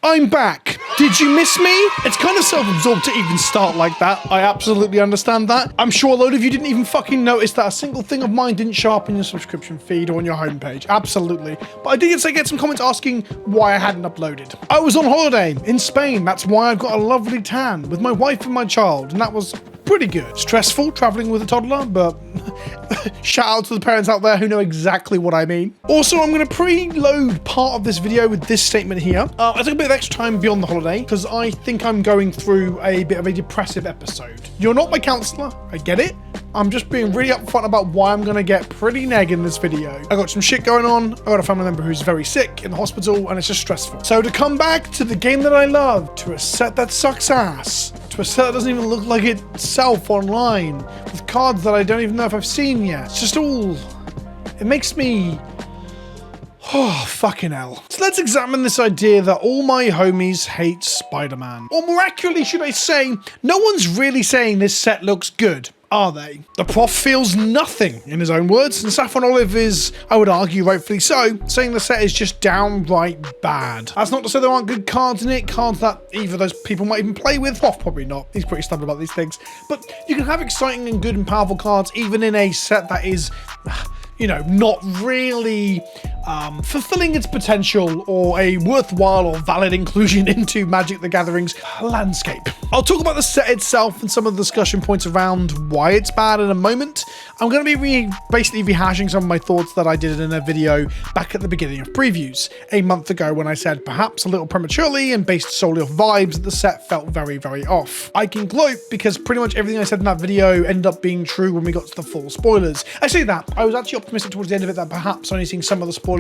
I'm back. Did you miss me? It's kind of self-absorbed to even start like that. I absolutely understand that. I'm sure a load of you didn't even fucking notice that a single thing of mine didn't show up in your subscription feed or on your homepage. Absolutely. But I did get some comments asking why I hadn't uploaded. I was on holiday in Spain. That's why I've got a lovely tan with my wife and my child, and that was pretty good. Stressful traveling with a toddler, but shout out to the parents out there who know exactly what I mean. Also, I'm going to preload part of this video with this statement here. I took a bit of extra time beyond the holiday because I think I'm going through a bit of a depressive episode. You're not my counselor, I get it. I'm just being really upfront about why I'm going to get pretty neg in this video. I got some shit going on. I got a family member who's very sick in the hospital and it's just stressful. So to come back to the game that I love, to a set that sucks ass, to a set that doesn't even look like itself online, with cards that I don't even know if I've seen yet. It's just all, it makes me, oh, fucking hell. So let's examine this idea that all my homies hate Spider-Man. Or more accurately, should I say, no one's really saying this set looks good, are they? The prof feels nothing, in his own words, and Saffron Olive is, I would argue rightfully so, saying the set is just downright bad. That's not to say there aren't good cards in it, cards that either those people might even play with. Prof probably not, he's pretty stubborn about these things. But you can have exciting and good and powerful cards even in a set that is, you know, not really fulfilling its potential or a worthwhile or valid inclusion into Magic the Gathering's landscape. I'll talk about the set itself and some of the discussion points around why it's bad in a moment. I'm going to be basically rehashing some of my thoughts that I did in a video back at the beginning of previews a month ago when I said perhaps a little prematurely and based solely off vibes that the set felt very, very off. I can gloat because pretty much everything I said in that video ended up being true when we got to the full spoilers. I say that, I was actually optimistic towards the end of it that perhaps only seeing some of the spoilers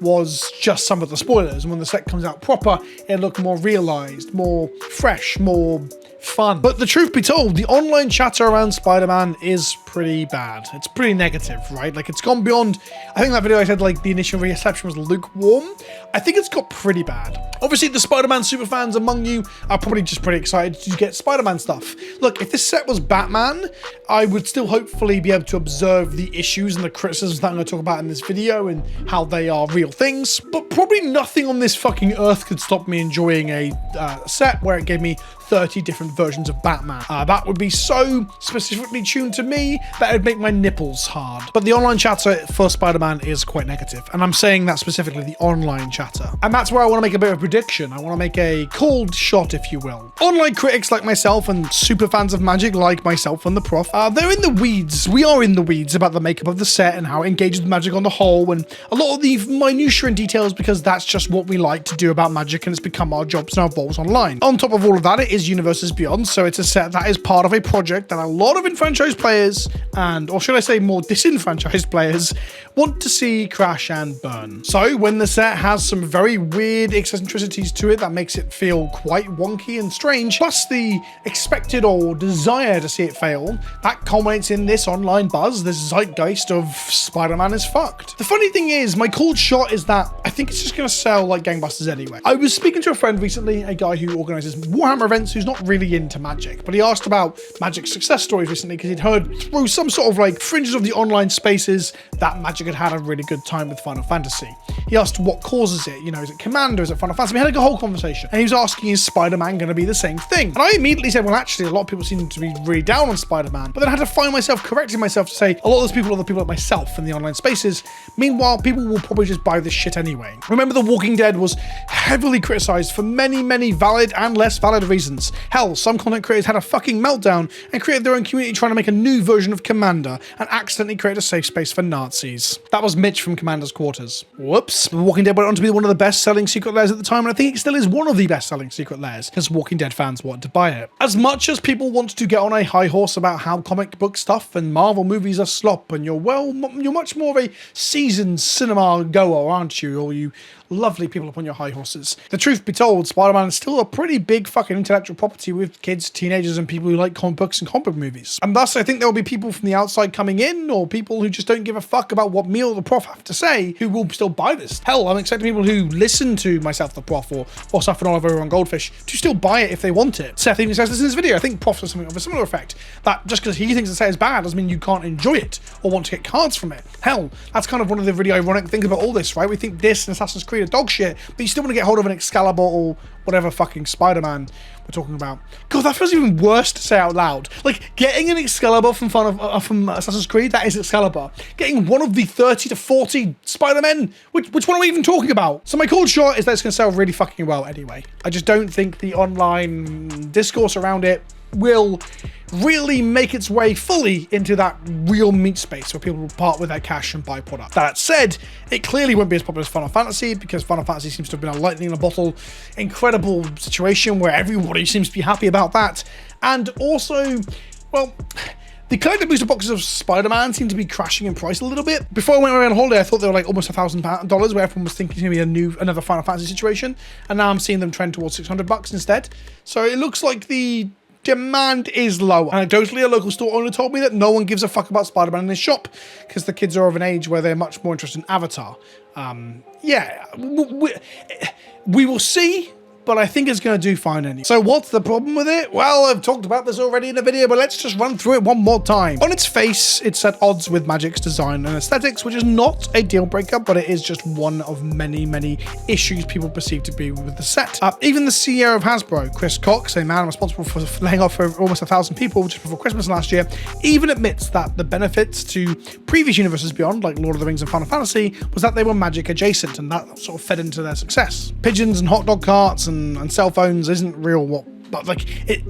was just some of the spoilers, and when the set comes out proper, it'll look more realized, more fresh, more fun. But the truth be told, the online chatter around Spider-Man is pretty bad. It's pretty negative, right? Like, it's gone beyond, I think that video I said like the initial reception was lukewarm. I think it's got pretty bad. Obviously, the Spider-Man superfans among you are probably just pretty excited to get Spider-Man stuff. Look, if this set was Batman, I would still hopefully be able to observe the issues and the criticisms that I'm going to talk about in this video and how they are real things. But probably nothing on this fucking earth could stop me enjoying a set where it gave me 30 different versions of Batman. That would be so specifically tuned to me that it would make my nipples hard. But the online chatter for Spider-Man is quite negative, and I'm saying that specifically the online chatter. And that's where I want to make a bit of a prediction. I want to make a cold shot, if you will. Online critics like myself and super fans of Magic like myself and the prof, they're in the weeds. We are in the weeds about the makeup of the set and how it engages with Magic on the whole, and a lot of the minutiae and details because that's just what we like to do about Magic and it's become our jobs and our roles online. On top of all of that, it is Universes Beyond, so it's a set that is part of a project that a lot of enfranchised players and, or should I say more disenfranchised players, want to see crash and burn. So when the set has some very weird eccentricities to it that makes it feel quite wonky and strange, plus the expected or desire to see it fail, that culminates in this online buzz, this zeitgeist of Spider-Man is fucked. The funny thing is, my cold shot is that I think it's just going to sell like gangbusters anyway. I was speaking to a friend recently, a guy who organizes Warhammer events who's not really into Magic, but he asked about Magic success stories recently because he'd heard through some sort of like fringes of the online spaces that Magic had had a really good time with Final Fantasy. He asked what causes it, you know, is it Commander, is it Final Fantasy? We had like a whole conversation, and he was asking, is Spider-Man going to be the same thing? And I immediately said, well, actually, a lot of people seem to be really down on Spider-Man, but then I had to find myself correcting myself to say, a lot of those people are the people like myself in the online spaces. Meanwhile, people will probably just buy this shit anyway. Remember, The Walking Dead was heavily criticized for many, many valid and less valid reasons. Hell, some content creators had a fucking meltdown and created their own community trying to make a new version of Commander and accidentally create a safe space for Nazis. That was Mitch from Commander's Quarters. Whoops. The Walking Dead went on to be one of the best-selling secret lairs at the time, and I think it still is one of the best-selling secret lairs, because Walking Dead fans wanted to buy it. As much as people want to get on a high horse about how comic book stuff and Marvel movies are slop, and you're much more of a seasoned cinema goer, aren't you? Or you lovely people up on your high horses. The truth be told, Spider-Man is still a pretty big fucking intellectual property with kids, teenagers, and people who like comic books and comic book movies. And thus, I think there will be people from the outside coming in, or people who just don't give a fuck about what me or the prof have to say, who will still buy this. Hell, I'm expecting people who listen to myself, the prof, or Saffron Olive over on Goldfish, to still buy it if they want it. Seth even says this in his video. I think prof says something of a similar effect, that just because he thinks the set is bad doesn't mean you can't enjoy it or want to get cards from it. Hell, that's kind of one of the really ironic things about all this, right? We think this and Assassin's Creed Creed are dog shit, but you still want to get hold of an Excalibur or whatever fucking Spider-Man we're talking about. God, that feels even worse to say out loud. Like, getting an Excalibur from Assassin's Creed, that is Excalibur. Getting one of the 30 to 40 Spider-Men, which one are we even talking about? So my cold shot is that it's going to sell really fucking well anyway. I just don't think the online discourse around it will really make its way fully into that real meat space where people will part with their cash and buy product. That said, it clearly won't be as popular as Final Fantasy, because Final Fantasy seems to have been a lightning in a bottle, incredible situation where everybody seems to be happy about that. And also, well, the collector booster boxes of Spider-Man seem to be crashing in price a little bit. Before I went away on holiday, I thought they were like almost $1,000, where everyone was thinking it's going to be another Final Fantasy situation. And now I'm seeing them trend towards $600 instead. So it looks like the demand is low. Anecdotally, a local store owner told me that no one gives a fuck about Spider-Man in his shop because the kids are of an age where they're much more interested in Avatar. Yeah, we will see, but I think it's going to do fine anyway. So what's the problem with it? Well, I've talked about this already in a video, but let's just run through it one more time. On its face, it's at odds with Magic's design and aesthetics, which is not a deal breaker, but it is just one of many, many issues people perceive to be with the set. Even the CEO of Hasbro, Chris Cox, a man responsible for laying off almost 1,000 people just before Christmas last year, even admits that the benefits to previous universes beyond, like Lord of the Rings and Final Fantasy, was that they were Magic adjacent, and that sort of fed into their success. Pigeons and hot dog carts and cell phones isn't real, but like it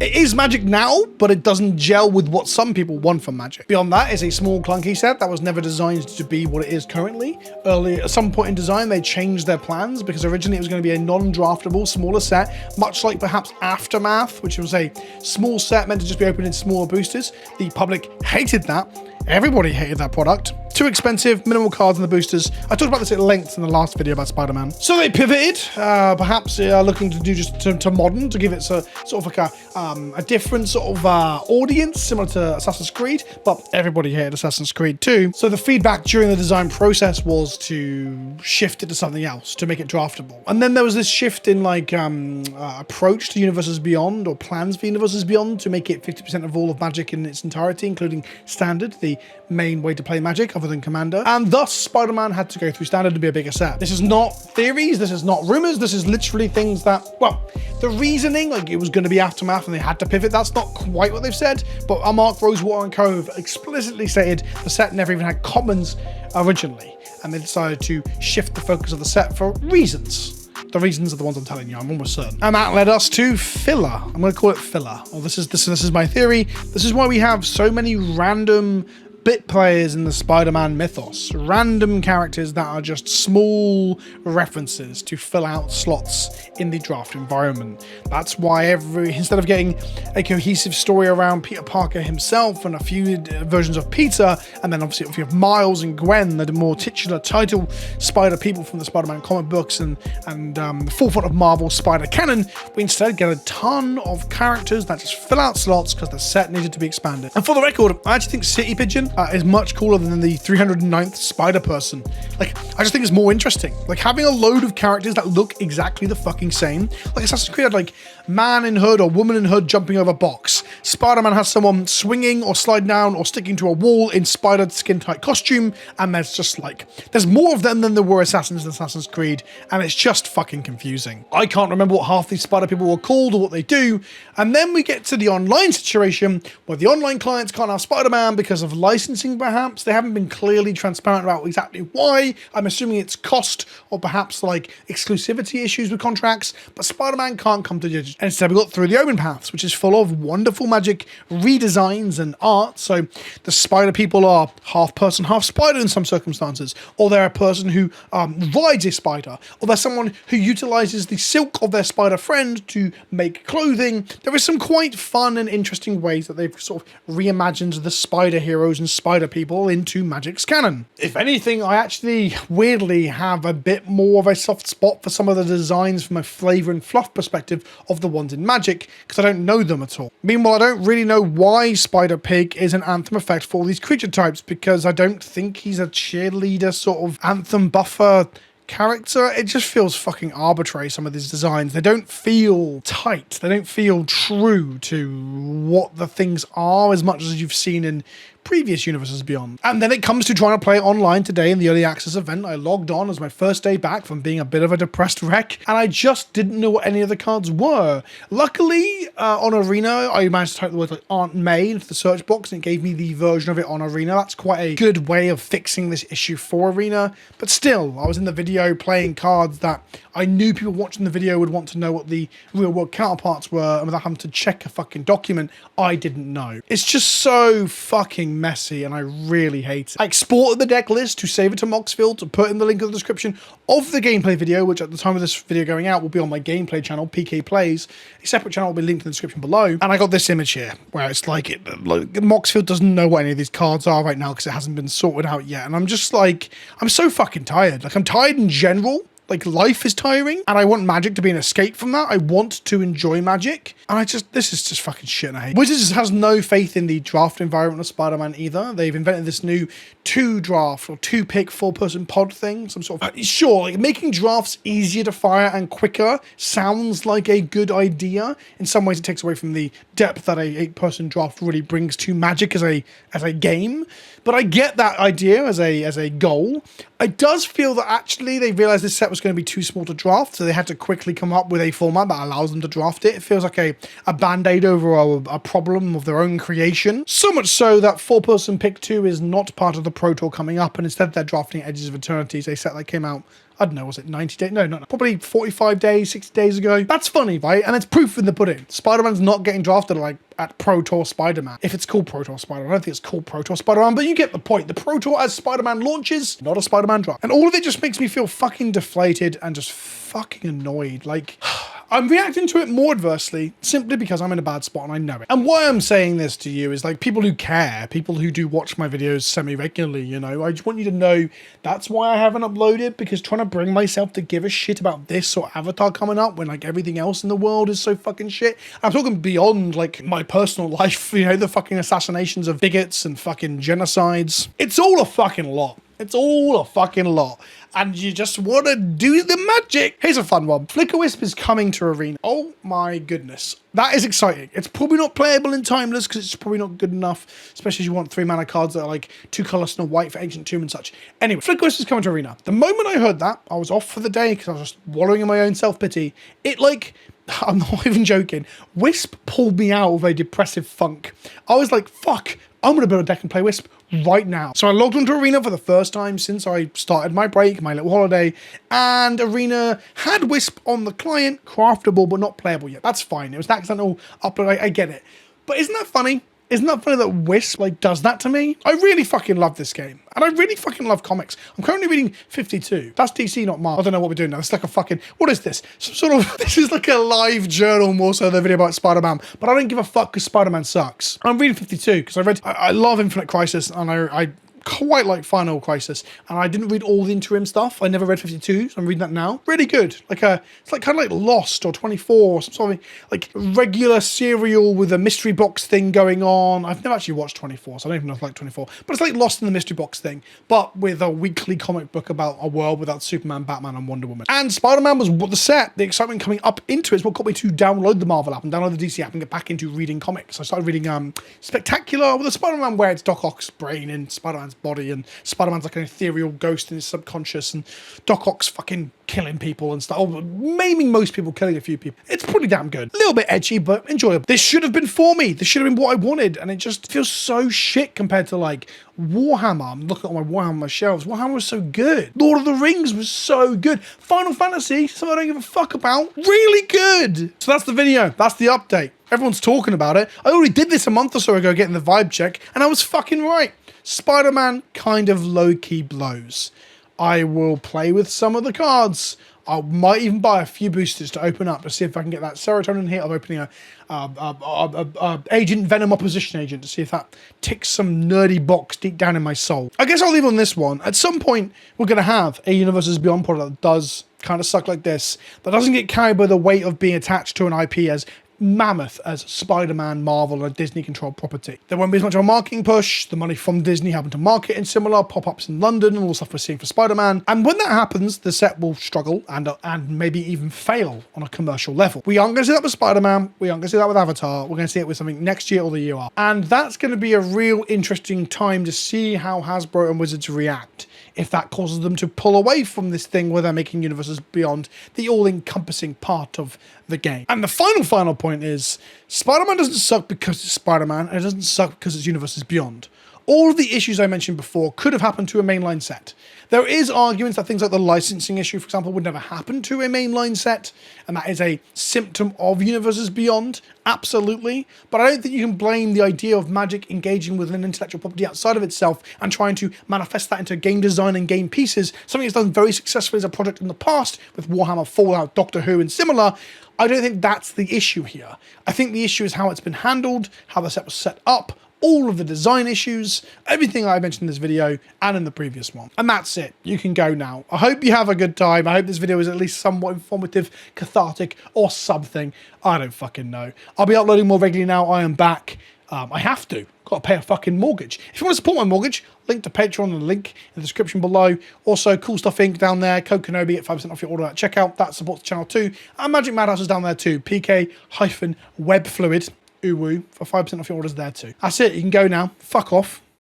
is Magic now, but it doesn't gel with what some people want from Magic. Beyond that is a small clunky set that was never designed to be what it is currently. Early, at some point in design, they changed their plans because originally it was going to be a non-draftable, smaller set, much like perhaps Aftermath, which was a small set meant to just be opened in smaller boosters. The public hated that. Everybody hated that product. Too expensive, minimal cards in the boosters. I talked about this at length in the last video about Spider-Man. So they pivoted, perhaps looking to do just to modern, to give it sort of like a different sort of audience, similar to Assassin's Creed, but everybody hated Assassin's Creed too. So the feedback during the design process was to shift it to something else, to make it draftable. And then there was this shift in like approach to Universes Beyond, or plans for Universes Beyond, to make it 50% of all of Magic in its entirety, including Standard, the main way to play Magic other than Commander, and thus Spider-Man had to go through Standard to be a bigger set. This is not theories, this is not rumors, this is literally things that, well, the reasoning, like it was going to be Aftermath and they had to pivot, that's not quite what they've said, but our Mark Rosewater and co have explicitly stated the set never even had commons originally, and they decided to shift the focus of the set for reasons. The reasons are the ones I'm telling you, I'm almost certain. And that led us to filler. I'm going to call it filler. Well, this is my theory. This is why we have so many random bit players in the Spider-Man mythos. Random characters that are just small references to fill out slots in the draft environment. That's why instead of getting a cohesive story around Peter Parker himself and a few versions of Peter, and then obviously if you have Miles and Gwen, the more titular title Spider people from the Spider-Man comic books and the forefront of Marvel Spider canon, we instead get a ton of characters that just fill out slots because the set needed to be expanded. And for the record, I actually think City Pigeon is much cooler than the 309th Spider Person. Like, I just think it's more interesting. Like, having a load of characters that look exactly the fucking same. Like, Assassin's Creed had, like, man in hood or woman in hood jumping over box. Spider-Man has someone swinging or sliding down or sticking to a wall in spidered skin-tight costume, and there's just, like, there's more of them than there were assassins in Assassin's Creed, and it's just fucking confusing. I can't remember what half these Spider people were called or what they do, and then we get to the online situation where the online clients can't have Spider-Man because of licensing, perhaps. They haven't been clearly transparent about exactly why. I'm assuming it's cost or perhaps like exclusivity issues with contracts, but Spider-Man can't come to judge. And instead we got Through the Omen Paths, which is full of wonderful Magic redesigns and art. So the Spider people are half person, half spider in some circumstances, or they're a person who rides a spider, or they're someone who utilizes the silk of their spider friend to make clothing. There is some quite fun and interesting ways that they've sort of reimagined the spider heroes and spider people into Magic's canon. If anything, I actually weirdly have a bit more of a soft spot for some of the designs from a flavor and fluff perspective of the ones in Magic, because I don't know them at all. Meanwhile, I don't really know why Spider Pig is an anthem effect for all these creature types, because I don't think he's a cheerleader sort of anthem buffer character. It just feels fucking arbitrary, some of these designs. They don't feel tight. They don't feel true to what the things are as much as you've seen in previous Universes Beyond. And then it comes to trying to play it online today in the early access event. I logged on as my first day back from being a bit of a depressed wreck, and I just didn't know what any of the cards were. Luckily, on Arena, I managed to type the word like Aunt May into the search box, and it gave me the version of it on Arena. That's quite a good way of fixing this issue for Arena. But still, I was in the video playing cards that I knew people watching the video would want to know what the real world counterparts were, and without having to check a fucking document, I didn't know. It's just so fucking messy, and I really hate it. I exported the deck list to save it to Moxfield, to put in the link in the description of the gameplay video, which at the time of this video going out will be on my gameplay channel, PK Plays. A separate channel will be linked in the description below. And I got this image here, where it's like, Moxfield doesn't know what any of these cards are right now because it hasn't been sorted out yet. And I'm just like, I'm so fucking tired. Like, I'm tired in general. Like, life is tiring, and I want Magic to be an escape from that. I want to enjoy Magic, and this is just fucking shit, and I hate it. Wizards has no faith in the draft environment of Spider-Man either. They've invented this new 2-draft or 2-pick 4-person pod thing, some sort of... Sure, like, making drafts easier to fire and quicker sounds like a good idea. In some ways, it takes away from the depth that a 8-person draft really brings to Magic as a game, but I get that idea as a goal. It does feel that actually they realized this set was going to be too small to draft, so they had to quickly come up with a format that allows them to draft it. It feels like a band-aid over a problem of their own creation. So much so that 4-person pick 2 is not part of the Pro Tour coming up, and instead they're drafting Edges of Eternity, a set that came out, I don't know, was it 90 days? No, probably 45 days, 60 days ago. That's funny, right? And it's proof in the pudding. Spider-Man's not getting drafted like at Pro Tour Spider-Man. If it's called Pro Tour Spider-Man, I don't think it's called Pro Tour Spider-Man, but you get the point. The Pro Tour as Spider-Man launches, not a Spider-Man draft. And all of it just makes me feel fucking deflated and just fucking annoyed. Like, I'm reacting to it more adversely simply because I'm in a bad spot and I know it. And why I'm saying this to you is, like, people who care, people who do watch my videos semi-regularly, you know, I just want you to know that's why I haven't uploaded, because trying to bring myself to give a shit about this or Avatar coming up when, like, everything else in the world is so fucking shit. I'm talking beyond, like, my personal life, you know, the fucking assassinations of bigots and fucking genocides. It's all a fucking lot. It's all a fucking lot. And you just want to do the magic. Here's a fun one. Flicker Wisp is coming to Arena. Oh my goodness. That is exciting. It's probably not playable in Timeless because it's probably not good enough, especially if you want 3-mana cards that are like 2 colors and a white for Ancient Tomb and such. Anyway, Flicker Wisp is coming to Arena. The moment I heard that, I was off for the day because I was just wallowing in my own self-pity. It, like, I'm not even joking, Wisp pulled me out of a depressive funk. I was like, fuck, I'm going to build a deck and play Wisp right now. So I logged onto Arena for the first time since I started my break, my little holiday, and Arena had Wisp on the client, craftable but not playable yet. That's fine. It was an accidental upload. I get it. But isn't that funny? Isn't that funny that Wisp, like, does that to me? I really fucking love this game. And I really fucking love comics. I'm currently reading 52. That's DC, not Marvel. I don't know what we're doing now. It's like a fucking... What is this? Some sort of... This is like a live journal more so than a video about Spider-Man. But I don't give a fuck because Spider-Man sucks. I'm reading 52 because I love Infinite Crisis, and I quite like Final Crisis, and I didn't read all the interim stuff. I never read 52, so I'm reading that now. Really good. It's like kind of like Lost or 24 or some sort of like regular serial with a mystery box thing going on. I've never actually watched 24, so I don't even know if I like 24, but it's like Lost in the mystery box thing, but with a weekly comic book about a world without Superman, Batman, and Wonder Woman. And Spider-Man was what the set. The excitement coming up into it is what got me to download the Marvel app and download the DC app and get back into reading comics. I started reading Spectacular with a Spider-Man where it's Doc Ock's brain in Spider-Man's body, and Spider-Man's like an ethereal ghost in his subconscious, and Doc Ock's fucking killing people and stuff, or maiming most people, killing a few people. It's pretty damn good. A little bit edgy, but enjoyable. This should have been for me. This should have been what I wanted, and it just feels so shit compared to like Warhammer. I'm looking at all my Warhammer on my shelves. Warhammer was so good. Lord of the Rings was so good. Final Fantasy, something I don't give a fuck about, really good. So that's the video. That's the update. Everyone's talking about it. I already did this a month or so ago, getting the vibe check, and I was fucking right. Spider-Man kind of low-key blows. I will play with some of the cards. I might even buy a few boosters to open up to see if I can get that serotonin hit of opening a Agent Venom Opposition Agent to see if that ticks some nerdy box deep down in my soul. I guess I'll leave on this one. At some point, we're going to have a Universes Beyond product that does kind of suck like this, that doesn't get carried by the weight of being attached to an IP as mammoth as Spider-Man, Marvel, and a Disney-controlled property. There won't be as much of a marketing push, the money from Disney having to market in similar pop-ups in London and all the stuff we're seeing for Spider-Man. And when that happens, the set will struggle and maybe even fail on a commercial level. We aren't going to see that with Spider-Man, we aren't going to see that with Avatar, we're going to see it with something next year or the year after. And that's going to be a real interesting time to see how Hasbro and Wizards react. If that causes them to pull away from this thing where they're making universes beyond the all-encompassing part of the game. And the final point is, Spider-Man doesn't suck because it's Spider-Man, and it doesn't suck because it's universes beyond. All of the issues I mentioned before could have happened to a mainline set. There is arguments that things like the licensing issue, for example, would never happen to a mainline set, and that is a symptom of Universes Beyond, absolutely. But I don't think you can blame the idea of Magic engaging with an intellectual property outside of itself and trying to manifest that into game design and game pieces, something that's done very successfully as a project in the past with Warhammer, Fallout, Doctor Who, and similar. I don't think that's the issue here. I think the issue is how it's been handled, how the set was set up, all of the design issues, everything I mentioned in this video and in the previous one. And that's it. You can go now. I hope you have a good time. I hope this video is at least somewhat informative, cathartic, or something. I don't fucking know. I'll be uploading more regularly now. I am back. I have to. Got to pay a fucking mortgage. If you want to support my mortgage, link to Patreon and the link in the description below. Also, Cool Stuff Inc. down there. Code Kenobi at 5% off your order at checkout. That supports the channel too. And Magic Madhouse is down there too. PK-Web Fluid. Uwu for 5% off your orders there too. That's it. You can go now. Fuck off.